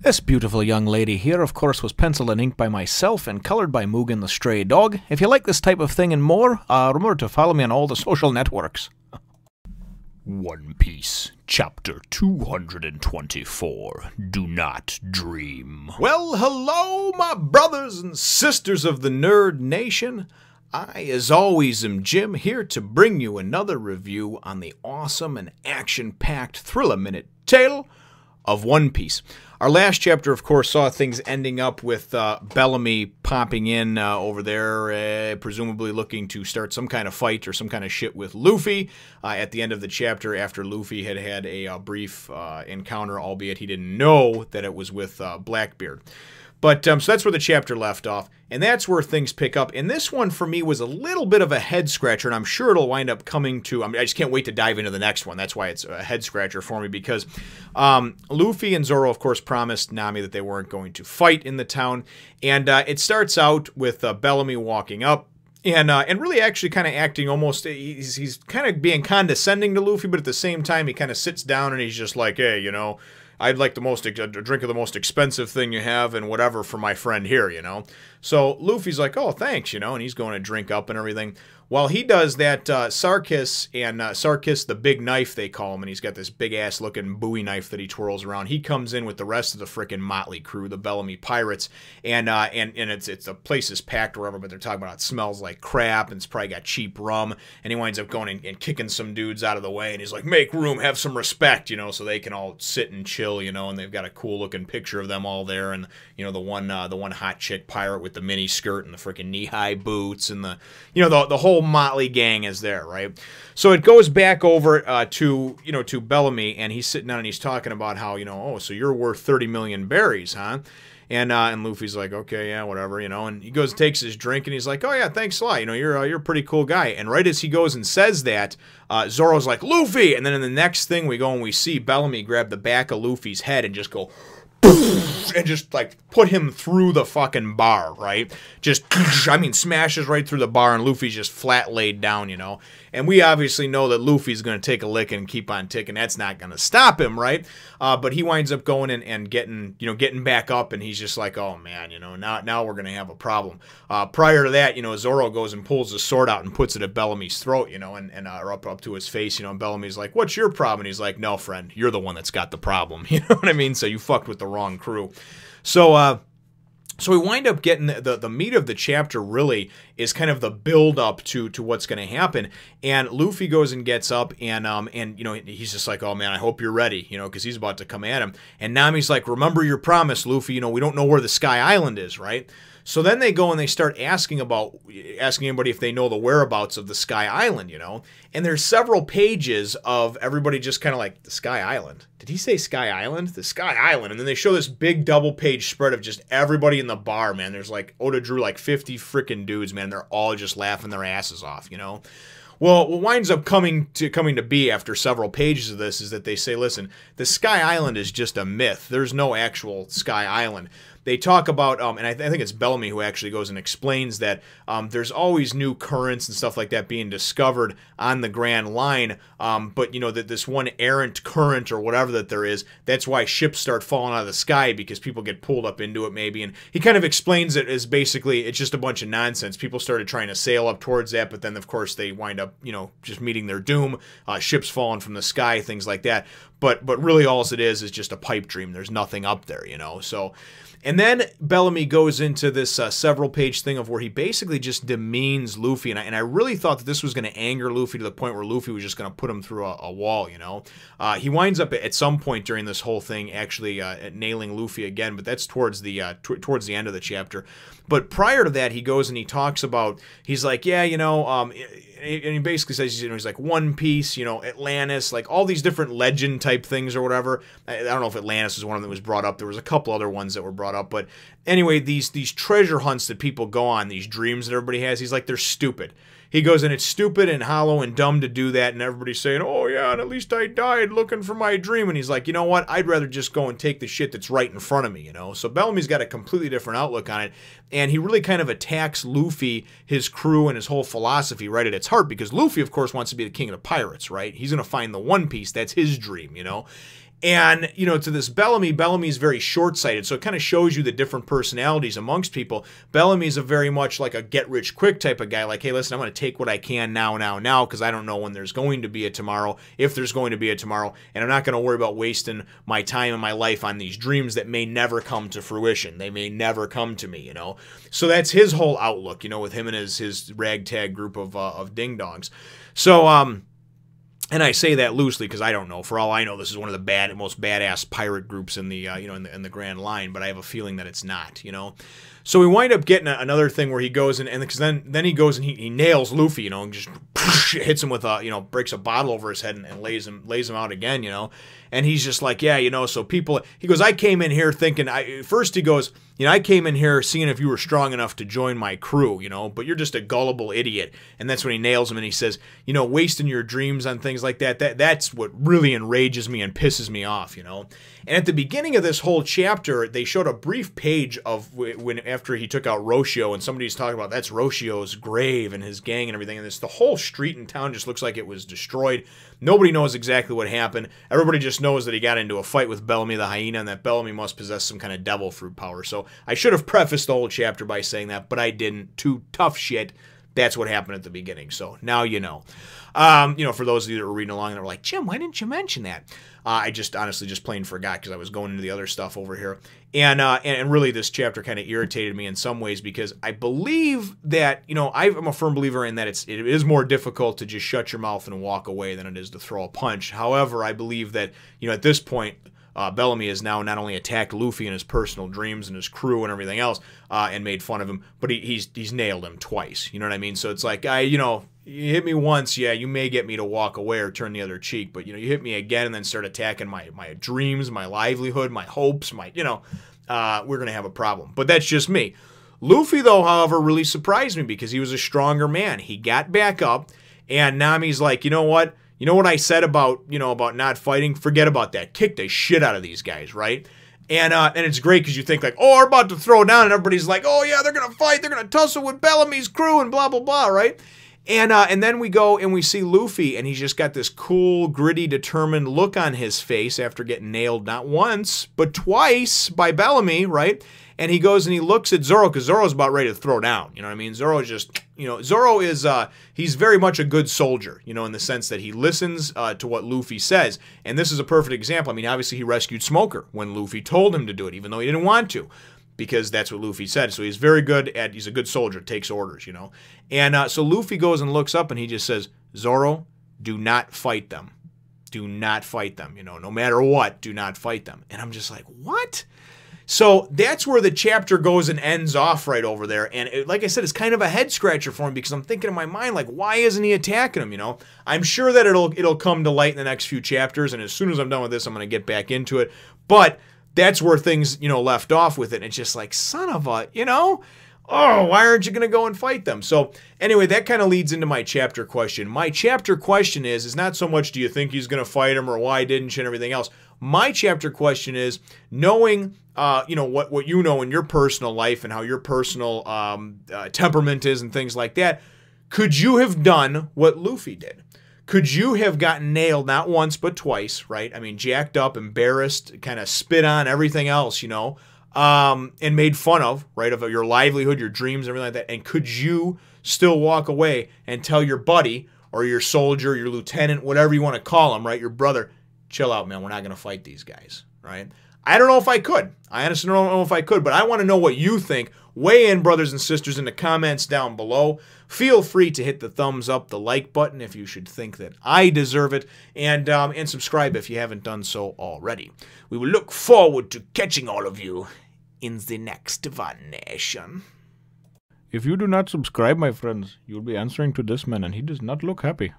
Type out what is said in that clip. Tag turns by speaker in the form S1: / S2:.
S1: This beautiful young lady here, of course, was penciled and inked by myself and colored by Mugen the Stray Dog. If you like this type of thing and more, remember to follow me on all the social networks.
S2: One Piece, Chapter 224, Do Not Dream.
S1: Well, hello, my brothers and sisters of the Nerd Nation. I, as always, am Jim, here to bring you another review on the awesome and action-packed Thrill-A-Minute tale of One Piece. Our last chapter, of course, saw things ending up with Bellamy popping in over there, presumably looking to start some kind of fight or some kind of shit with Luffy at the end of the chapter after Luffy had had a brief encounter, albeit he didn't know that it was with Blackbeard. But, so that's where the chapter left off, and that's where things pick up. And this one, for me, was a little bit of a head-scratcher, and I'm sure it'll wind up coming to... I just can't wait to dive into the next one. That's why it's a head-scratcher for me, because Luffy and Zoro, of course, promised Nami that they weren't going to fight in the town. And it starts out with Bellamy walking up, and really actually kind of acting almost... He's kind of being condescending to Luffy, but at the same time, he kind of sits down, and he's just like, hey, you know... I'd like a drink of the most expensive thing you have and whatever for my friend here, you know? So Luffy's like, oh, thanks, you know, and he's going to drink up and everything. While he does that, Sarkis, and Sarkis the big knife, they call him, and he's got this big-ass looking Bowie knife that he twirls around. He comes in with the rest of the frickin' motley crew, the Bellamy Pirates, and it's the place is packed or whatever, but they're talking about it smells like crap, and it's probably got cheap rum, and he winds up going and kicking some dudes out of the way, and he's like, make room, have some respect, you know, so they can all sit and chill, you know, and they've got a cool-looking picture of them all there, and, you know, the one hot chick pirate with the mini skirt and the frickin' knee-high boots, and the whole motley gang is there, right? So it goes back over to Bellamy, and he's sitting down and he's talking about how, you know, oh, so you're worth 30 million berries, huh? And Luffy's like, okay, yeah, whatever, you know, and he goes and takes his drink, and he's like, oh yeah, thanks a lot, you know, you're a pretty cool guy. And right as he goes and says that, Zoro's like, Luffy! And then in the next thing we go and we see Bellamy grab the back of Luffy's head and just go, and just, like, put him through the fucking bar, right? Just, I mean, smashes right through the bar, and Luffy's just flat laid down, you know? And we obviously know that Luffy's going to take a lick and keep on ticking. That's not going to stop him, right? But he winds up going and getting back up, and he's just like, oh, man, you know, now we're going to have a problem. Prior to that, you know, Zoro goes and pulls his sword out and puts it at Bellamy's throat, you know, or up to his face, you know, and Bellamy's like, what's your problem? And he's like, no, friend, you're the one that's got the problem, you know what I mean? So you fucked with the wrong crew. So we wind up getting the meat of the chapter really is kind of the build up to what's going to happen. And Luffy goes and gets up and you know, he's just like, oh man, I hope you're ready, you know, because he's about to come at him. And Nami's like, remember your promise, Luffy, you know, we don't know where the Sky Island is, right? So then they go and they start asking everybody if they know the whereabouts of the Sky Island, you know? And there's several pages of everybody just kind of like, the Sky Island? Did he say Sky Island? The Sky Island. And then they show this big double-page spread of just everybody in the bar, man. There's like, Oda drew like 50 freaking dudes, man. They're all just laughing their asses off, you know? Well, what winds up coming to be after several pages of this is that they say, listen, the Sky Island is just a myth. There's no actual Sky Island. They talk about, and I think it's Bellamy who actually goes and explains that there's always new currents and stuff like that being discovered on the Grand Line, but, you know, that this one errant current or whatever that there is, that's why ships start falling out of the sky, because people get pulled up into it maybe, and he kind of explains it as basically it's just a bunch of nonsense. People started trying to sail up towards that, but then, of course, they wind up, you know, just meeting their doom, ships falling from the sky, things like that. But really all it is just a pipe dream. There's nothing up there, you know, so... And then Bellamy goes into this several-page thing of where he basically just demeans Luffy, and I really thought that this was going to anger Luffy to the point where Luffy was just going to put him through a wall, you know? He winds up at some point during this whole thing actually nailing Luffy again, but that's towards the end of the chapter. But prior to that, he goes and he talks about, he's like, yeah, you know, and he basically says, you know, he's like One Piece, you know, Atlantis, like all these different legend type things or whatever. I don't know if Atlantis was one of them that was brought up. There was a couple other ones that were brought up, but anyway, these treasure hunts that people go on, these dreams that everybody has, he's like, they're stupid. He goes, and it's stupid and hollow and dumb to do that, and everybody's saying, oh yeah, and at least I died looking for my dream. And he's like, you know what, I'd rather just go and take the shit that's right in front of me, you know? So Bellamy's got a completely different outlook on it, and he really kind of attacks Luffy, his crew, and his whole philosophy right at its heart, because Luffy, of course, wants to be the king of the pirates, right? He's going to find the One Piece, that's his dream, you know? And, you know, to this Bellamy's very short-sighted, so it kind of shows you the different personalities amongst people. Bellamy's a very much like a get-rich-quick type of guy, like, hey, listen, I'm going to take what I can now, because I don't know when there's going to be a tomorrow, if there's going to be a tomorrow, and I'm not going to worry about wasting my time and my life on these dreams that may never come to fruition. They may never come to me, you know. So that's his whole outlook, you know, with him and his ragtag group of ding-dongs. So, and I say that loosely because I don't know. For all I know, this is one of the most badass pirate groups in the in the Grand Line. But I have a feeling that it's not. You know, so we wind up getting another thing where he goes and because then he goes and he nails Luffy. You know, and just hits him with a breaks a bottle over his head and lays him out again. You know, and he's just like, yeah, you know. So people, he goes, I came in here thinking. First he goes, you know, I came in here seeing if you were strong enough to join my crew, you know, but you're just a gullible idiot. And that's when he nails him and he says, you know, wasting your dreams on things like that's what really enrages me and pisses me off, you know. And at the beginning of this whole chapter, they showed a brief page of when after he took out Roshio, and somebody's talking about that's Roshio's grave and his gang and everything. And the whole street in town just looks like it was destroyed. Nobody knows exactly what happened. Everybody just knows that he got into a fight with Bellamy the Hyena and that Bellamy must possess some kind of devil fruit power. So I should have prefaced the whole chapter by saying that, but I didn't. Too tough shit. That's what happened at the beginning. So now you know. You know, for those of you that were reading along and were like, Jim, why didn't you mention that? I just honestly just plain forgot because I was going into the other stuff over here. And really this chapter kind of irritated me in some ways because I believe that, you know, I'm a firm believer in that it is more difficult to just shut your mouth and walk away than it is to throw a punch. However, I believe that, you know, at this point, Bellamy has now not only attacked Luffy in his personal dreams and his crew and everything else and made fun of him, but he's nailed him twice. You know what I mean? So it's like, you know, you hit me once, yeah, you may get me to walk away or turn the other cheek, but, you know, you hit me again and then start attacking my dreams, my livelihood, my hopes, you know, we're going to have a problem. But that's just me. Luffy, though, however, really surprised me because he was a stronger man. He got back up, and Nami's like, you know what? You know what I said about, you know, about not fighting? Forget about that. Kick the shit out of these guys, right? And it's great because you think like, oh, we're about to throw down, and everybody's like, oh, yeah, they're going to fight. They're going to tussle with Bellamy's crew and blah, blah, blah, right? And then we go and we see Luffy, and he's just got this cool, gritty, determined look on his face after getting nailed not once, but twice by Bellamy, right? And he goes and he looks at Zoro because Zoro's about ready to throw down. You know what I mean? Zoro's just, you know, Zoro is, he's very much a good soldier, you know, in the sense that he listens to what Luffy says. And this is a perfect example. I mean, obviously he rescued Smoker when Luffy told him to do it, even though he didn't want to, because that's what Luffy said. So he's very good at, he's a good soldier, takes orders, you know. And so Luffy goes and looks up and he just says, Zoro, do not fight them. Do not fight them, you know, no matter what, do not fight them. And I'm just like, what? So that's where the chapter goes and ends off right over there. And it, like I said, it's kind of a head scratcher for him because I'm thinking in my mind, like, why isn't he attacking him, you know? I'm sure that it'll come to light in the next few chapters. And as soon as I'm done with this, I'm going to get back into it. But that's where things, you know, left off with it. And it's just like, son of a, you know, oh, why aren't you going to go and fight them? So anyway, that kind of leads into my chapter question. My chapter question is not so much do you think he's going to fight him or why didn't you and everything else. My chapter question is knowing, you know, what you know in your personal life and how your personal temperament is and things like that. Could you have done what Luffy did? Could you have gotten nailed not once but twice, right? I mean, jacked up, embarrassed, kind of spit on, everything else, you know, and made fun of, right, of your livelihood, your dreams, everything like that. And could you still walk away and tell your buddy or your soldier, your lieutenant, whatever you want to call him, right, your brother, chill out, man, we're not going to fight these guys, right? I don't know if I could. I honestly don't know if I could, but I want to know what you think. Weigh in, brothers and sisters, in the comments down below. Feel free to hit the thumbs up, the like button if you should think that I deserve it, and subscribe if you haven't done so already. We will look forward to catching all of you in the next One Nation.
S3: If you do not subscribe, my friends, you'll be answering to this man, and he does not look happy.